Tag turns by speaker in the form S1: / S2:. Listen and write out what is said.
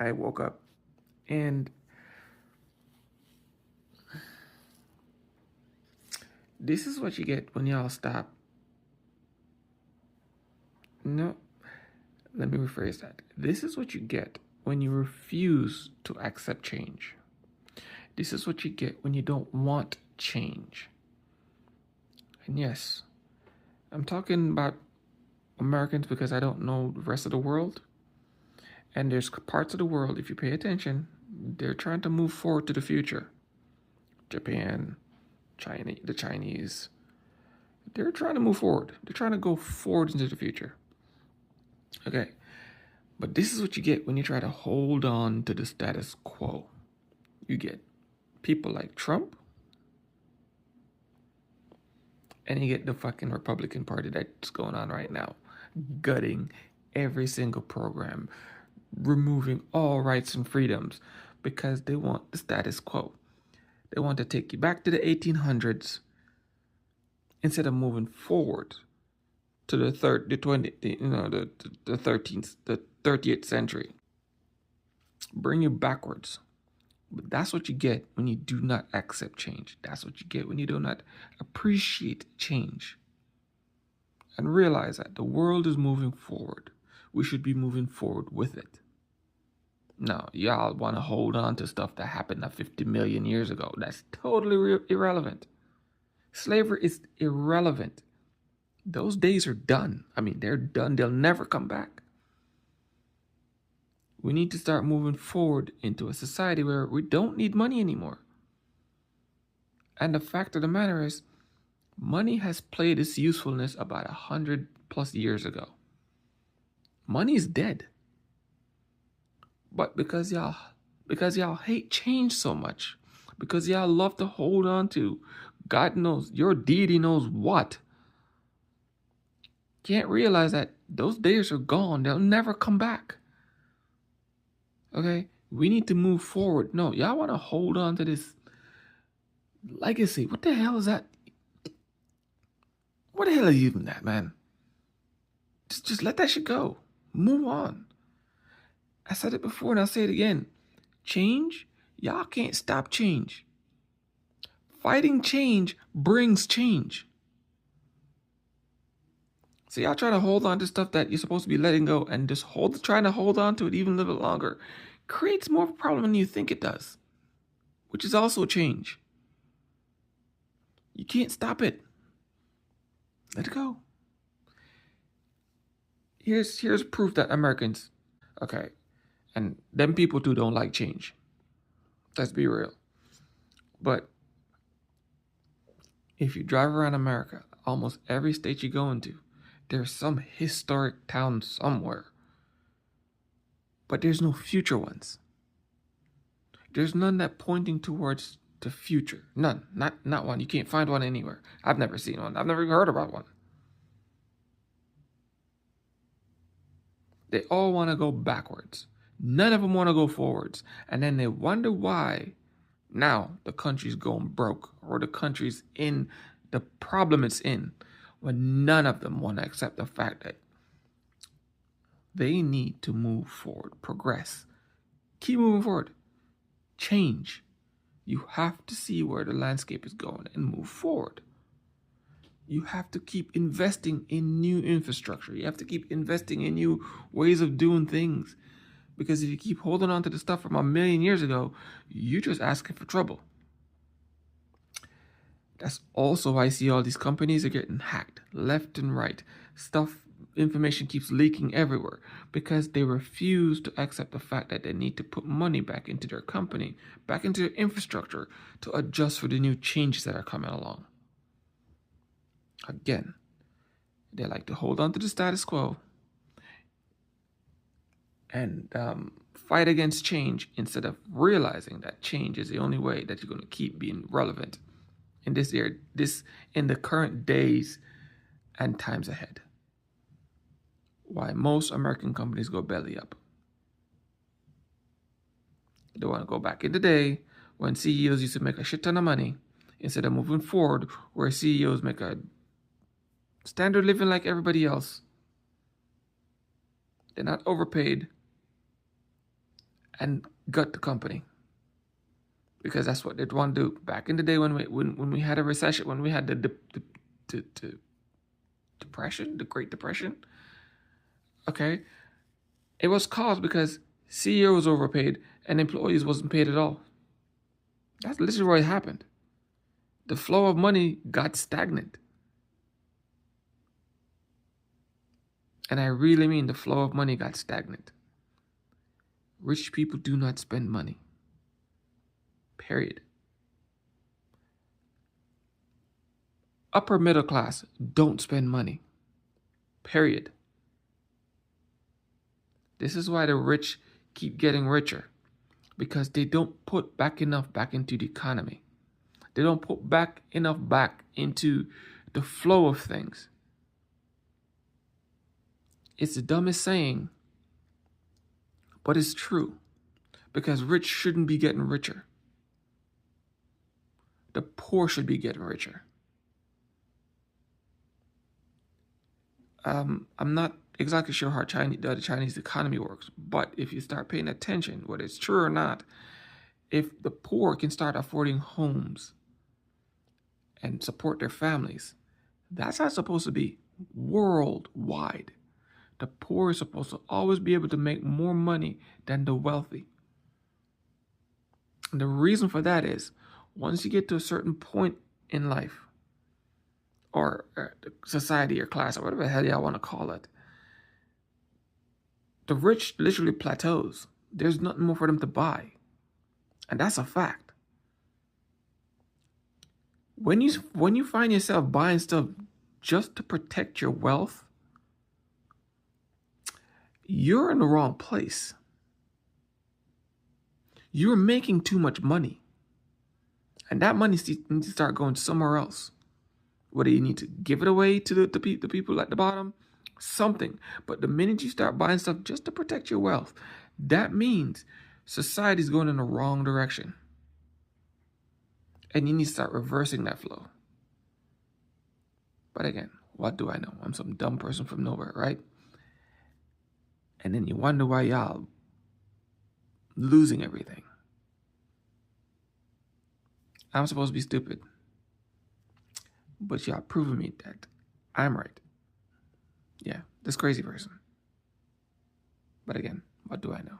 S1: I woke up and this is what you get when y'all stop. No, let me rephrase that. This is what you get when you refuse to accept change. This is what you get when you don't want change. And yes, I'm talking about Americans because I don't know the rest of the world. And there's parts of the world, if you pay attention, they're trying to move forward to the future. Japan, China, the Chinese, they're trying to move forward. They're trying to go forward into the future. Okay, but this is what you get when you try to hold on to the status quo. You get people like Trump, and you get the fucking Republican Party that's going on right now, gutting every single program, removing all rights and freedoms because they want the status quo. They want to take you back to the 1800s instead of moving forward to the 13th, the 30th century. Bring you backwards. But that's what you get when you do not accept change. That's what you get when you do not appreciate change. And realize that the world is moving forward. We should be moving forward with it. No, y'all want to hold on to stuff that happened 50 million years ago. That's totally irrelevant. Slavery is irrelevant. Those days are done. I mean, they're done. They'll never come back. We need to start moving forward into a society where we don't need money anymore. And the fact of the matter is, money has played its usefulness about 100+ years ago. Money is dead. But because y'all hate change so much, because y'all love to hold on to God knows, your deity knows what, can't realize that those days are gone. They'll never come back. Okay? We need to move forward. No, y'all want to hold on to this legacy. What the hell is that? What the hell is even that, man? Just let that shit go. Move on. I said it before and I'll say it again. Change, y'all can't stop change. Fighting change brings change. So y'all trying to hold on to stuff that you're supposed to be letting go and just trying to hold on to it even a little bit longer creates more of a problem than you think it does, which is also change. You can't stop it. Let it go. Here's proof that Americans, okay, and them people too don't like change. Let's be real. But if you drive around America, almost every state you go into, there's some historic town somewhere. But there's no future ones. There's none that pointing towards the future. None. Not one. You can't find one anywhere. I've never seen one. I've never even heard about one. They all want to go backwards. None of them want to go forwards. And then they wonder why now the country's going broke or the country's in the problem it's in, when none of them want to accept the fact that they need to move forward, progress, keep moving forward, change. You have to see where the landscape is going and move forward. You have to keep investing in new infrastructure. You have to keep investing in new ways of doing things. Because if you keep holding on to the stuff from a million years ago, you're just asking for trouble. That's also why I see all these companies are getting hacked left and right. Information keeps leaking everywhere because they refuse to accept the fact that they need to put money back into their company, back into their infrastructure to adjust for the new changes that are coming along. Again, they like to hold on to the status quo and fight against change instead of realizing that change is the only way that you're going to keep being relevant in in the current days and times ahead. Why most American companies go belly up. They want to go back in the day when CEOs used to make a shit ton of money instead of moving forward where CEOs make a standard living like everybody else. They're not overpaid and gut the company, because that's what they'd want to do. Back in the day when we had a recession, when we had the depression, the Great Depression, okay, it was caused because CEO was overpaid and employees wasn't paid at all. That's literally what happened. The flow of money got stagnant. And I really mean the flow of money got stagnant. Rich people do not spend money. Period. Upper middle class don't spend money. Period. This is why the rich keep getting richer, because they don't put back enough back into the economy. They don't put back enough back into the flow of things. It's the dumbest saying, but it's true, because rich shouldn't be getting richer. The poor should be getting richer. I'm not exactly sure how the Chinese economy works, but if you start paying attention, whether it's true or not, if the poor can start affording homes and support their families, that's how it's supposed to be worldwide. The poor is supposed to always be able to make more money than the wealthy. And the reason for that is, once you get to a certain point in life, or society or class, or whatever the hell y'all want to call it, the rich literally plateaus. There's nothing more for them to buy. And that's a fact. When you find yourself buying stuff just to protect your wealth, you're in the wrong place. You're making too much money. And that money needs to start going somewhere else. Whether you need to give it away to the people at the bottom, something. But the minute you start buying stuff just to protect your wealth, that means society's going in the wrong direction. And you need to start reversing that flow. But again, what do I know? I'm some dumb person from nowhere, right? And then you wonder why y'all losing everything. I'm supposed to be stupid, but y'all proving me that I'm right. Yeah, this crazy person. But again, what do I know?